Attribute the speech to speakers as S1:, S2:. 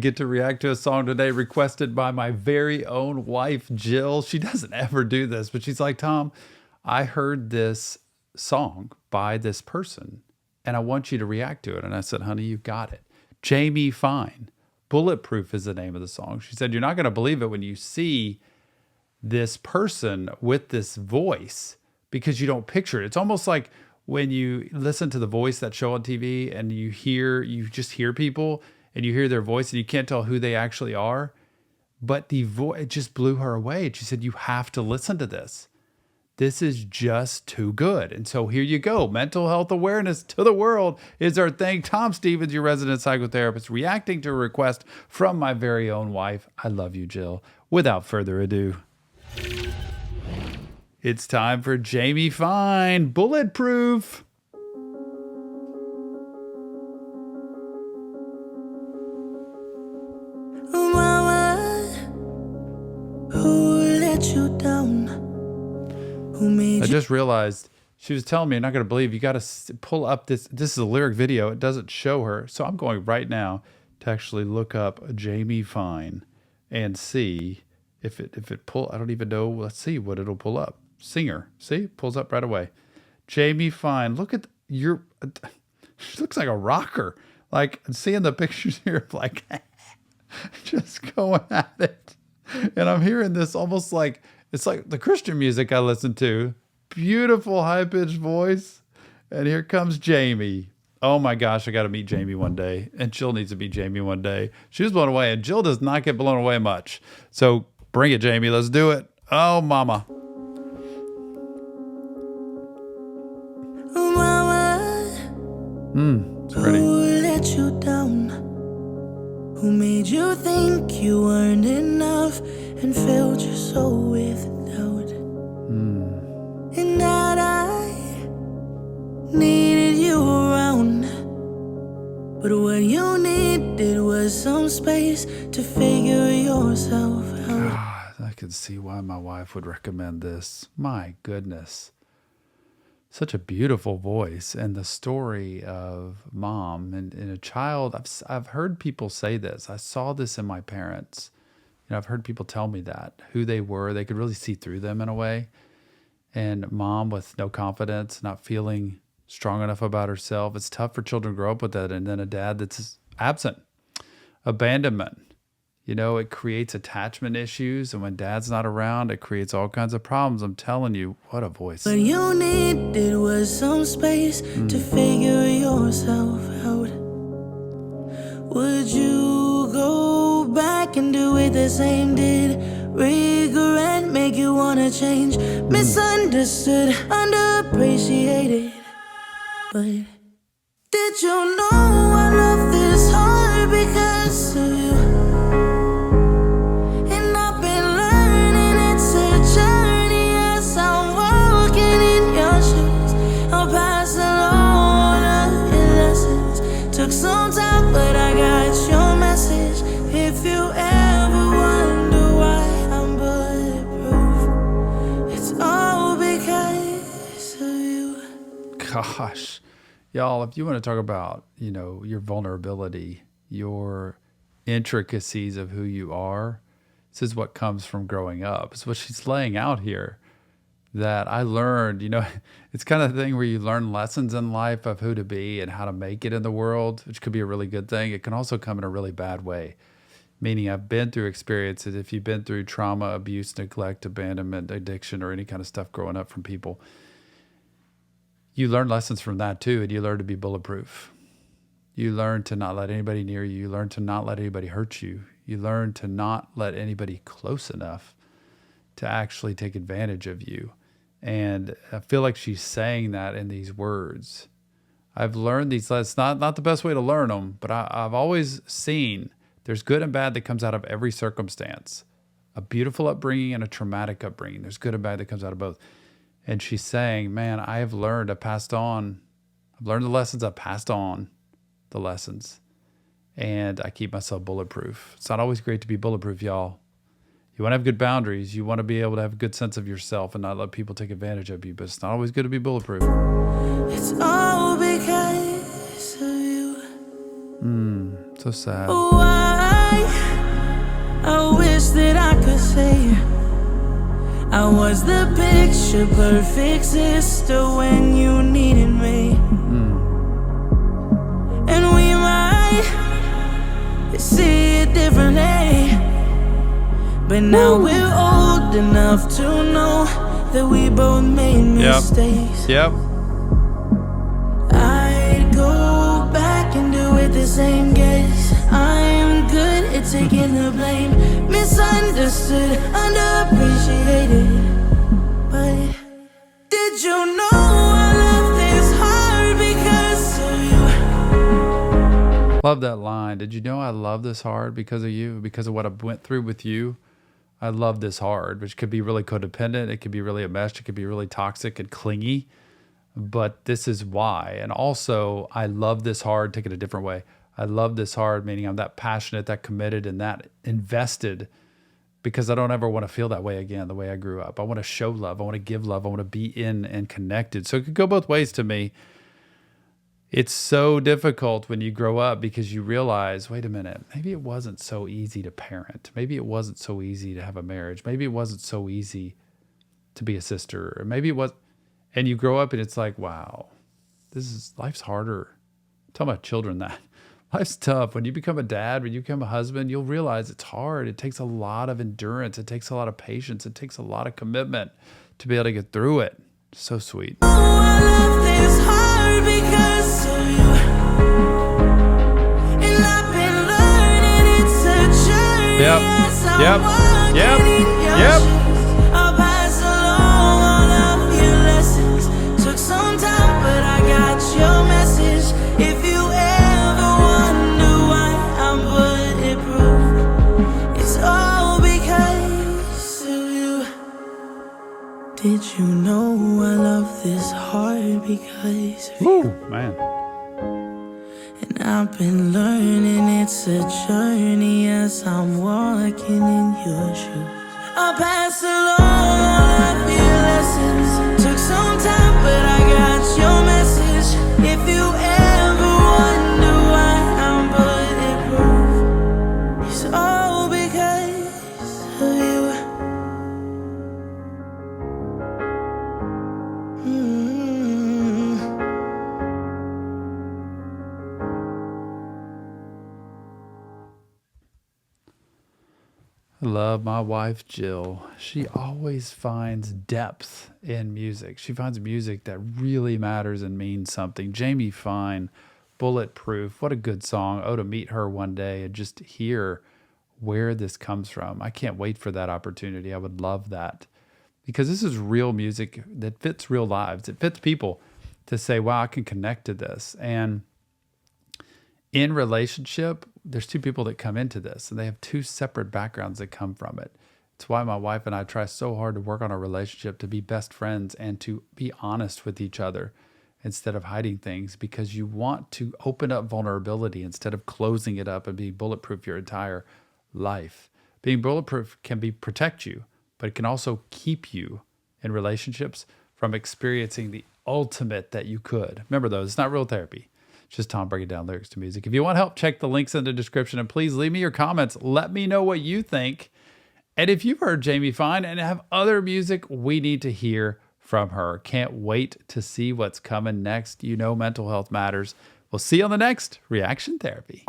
S1: get to react to a song today requested by my very own wife, Jill. She doesn't ever do this, but she's like, Tom, I heard this song by this person and I want you to react to it. And I said, honey, you got it. Jamie Fine. Bulletproof is the name of the song. She said, you're not going to believe it when you see this person with this voice because you don't picture it. It's almost like when you listen to The Voice, that show on TV, and you just hear people and you hear their voice and you can't tell who they actually are. But the voice, it just blew her away. She said, you have to listen to this. This is just too good. And so here you go. Mental health awareness to the world is our thing. Tom Stevens, your resident psychotherapist, reacting to a request from my very own wife. I love you, Jill. Without further ado, it's time for Jamie Fine, Bulletproof. I just realized she was telling me, I'm not going to believe, you got to pull up this. This is a lyric video. It doesn't show her. So I'm going right now to actually look up Jamie Fine and see if it pull. I don't even know. Let's see what it'll pull up. Singer. See, pulls up right away. Jamie Fine. Look at she looks like a rocker. Like seeing the pictures here, like just going at it. And I'm hearing this almost like, it's like the Christian music I listen to. Beautiful high-pitched voice. And here comes Jamie. Oh my gosh, I got to meet Jamie one day. And Jill needs to meet Jamie one day. She was blown away, and Jill does not get blown away much. So bring it, Jamie. Let's do it. Oh, mama. It's pretty.
S2: Who let you down? Who made you think you weren't enough and filled your soul with doubt? And that I needed you around, but what you needed was some space to figure yourself out.
S1: God, I can see why my wife would recommend this. My goodness. Such a beautiful voice, and the story of mom and a child. I've heard people say this. I saw this in my parents. You know, I've heard people tell me that, who they were. They could really see through them in a way. And mom with no confidence, not feeling strong enough about herself. It's tough for children to grow up with that. And then a dad that's absent, abandonment. You know, it creates attachment issues. And when dad's not around, it creates all kinds of problems. I'm telling you, what a voice.
S2: What you needed was some space to figure yourself out. Would you go back and do it the same? Did regret make you wanna change? Misunderstood, underappreciated. But did you know I love this hard because of you? And I've been learning it's a journey as I'm walking in your shoes. I'll pass along all of your lessons. Took some time, but I got your message. If you ever wonder why I'm bulletproof, it's all because of you.
S1: Gosh, y'all, if you want to talk about, you know, your vulnerability, your intricacies of who you are, this is what comes from growing up. It's what she's laying out here that I learned. You know, it's kind of the thing where you learn lessons in life of who to be and how to make it in the world, which could be a really good thing. It can also come in a really bad way. Meaning I've been through experiences. If you've been through trauma, abuse, neglect, abandonment, addiction, or any kind of stuff growing up from people, you learn lessons from that too, and you learn to be bulletproof. You learn to not let anybody near you. You learn to not let anybody hurt you. You learn to not let anybody close enough to actually take advantage of you. And I feel like she's saying that in these words. I've learned these lessons, not the best way to learn them, but I've always seen there's good and bad that comes out of every circumstance. A beautiful upbringing and a traumatic upbringing. There's good and bad that comes out of both. And she's saying, man, I have learned, I've learned the lessons, I've passed on the lessons. And I keep myself bulletproof. It's not always great to be bulletproof, y'all. You want to have good boundaries. You want to be able to have a good sense of yourself and not let people take advantage of you. But it's not always good to be bulletproof.
S2: It's all because of you.
S1: So sad.
S2: Why I wish that I could say I was the picture perfect sister when you needed me. And we might see it differently, but now we're old enough to know that we both made mistakes.
S1: Yep.
S2: I'd go back and do it the same, guess I'm good at taking the blame. Misunderstood, underappreciated. But did you know I love this hard because of you?
S1: Love that line. Did you know I love this hard because of you? Because of what I went through with you? I love this hard, which could be really codependent. It could be really enmeshed. It could be really toxic and clingy. But this is why. And also, I love this hard, take it a different way. I love this hard, meaning I'm that passionate, that committed, and that invested because I don't ever want to feel that way again, the way I grew up. I want to show love. I want to give love. I want to be in and connected. So it could go both ways to me. It's so difficult when you grow up because you realize, wait a minute, maybe it wasn't so easy to parent. Maybe it wasn't so easy to have a marriage. Maybe it wasn't so easy to be a sister. Or maybe it was, and you grow up and it's like, wow, life's harder. Tell my children that. Life's tough. When you become a dad, when you become a husband, you'll realize it's hard. It takes a lot of endurance. It takes a lot of patience. It takes a lot of commitment to be able to get through it. So sweet.
S2: Oh, I love this hard because of you. And I've been learning it's a journey.
S1: Yep.
S2: As I'm
S1: Yep.
S2: walking
S1: Yep.
S2: in your
S1: Yep.
S2: shoes. I'll pass along all of your lessons. Took some time, but I got your message. If you ever wonder why I'm bulletproof, it's all because of you. Did you know I love this hard because of you?
S1: Woo, man.
S2: And I've been learning it's a journey as I'm walking in your shoes. I'll pass along all of your lessons. Took some time, but I got your message. If you ever wonder why I'm bulletproof, it's all because of you.
S1: I love my wife, Jill. She always finds depth in music. She finds music that really matters and means something. Jamie Fine, Bulletproof. What a good song. Oh, to meet her one day and just hear where this comes from. I can't wait for that opportunity. I would love that because this is real music that fits real lives. It fits people to say, wow, I can connect to this. And in relationship, there's two people that come into this and they have two separate backgrounds that come from it. It's why my wife and I try so hard to work on our relationship, to be best friends and to be honest with each other instead of hiding things, because you want to open up vulnerability instead of closing it up and being bulletproof your entire life. Being bulletproof can protect you, but it can also keep you in relationships from experiencing the ultimate that you could. Remember though, it's not real therapy. Just Tom breaking down lyrics to music. If you want help, check the links in the description and please leave me your comments. Let me know what you think. And if you've heard Jamie Fine and have other music, we need to hear from her. Can't wait to see what's coming next. You know mental health matters. We'll see you on the next Reaction Therapy.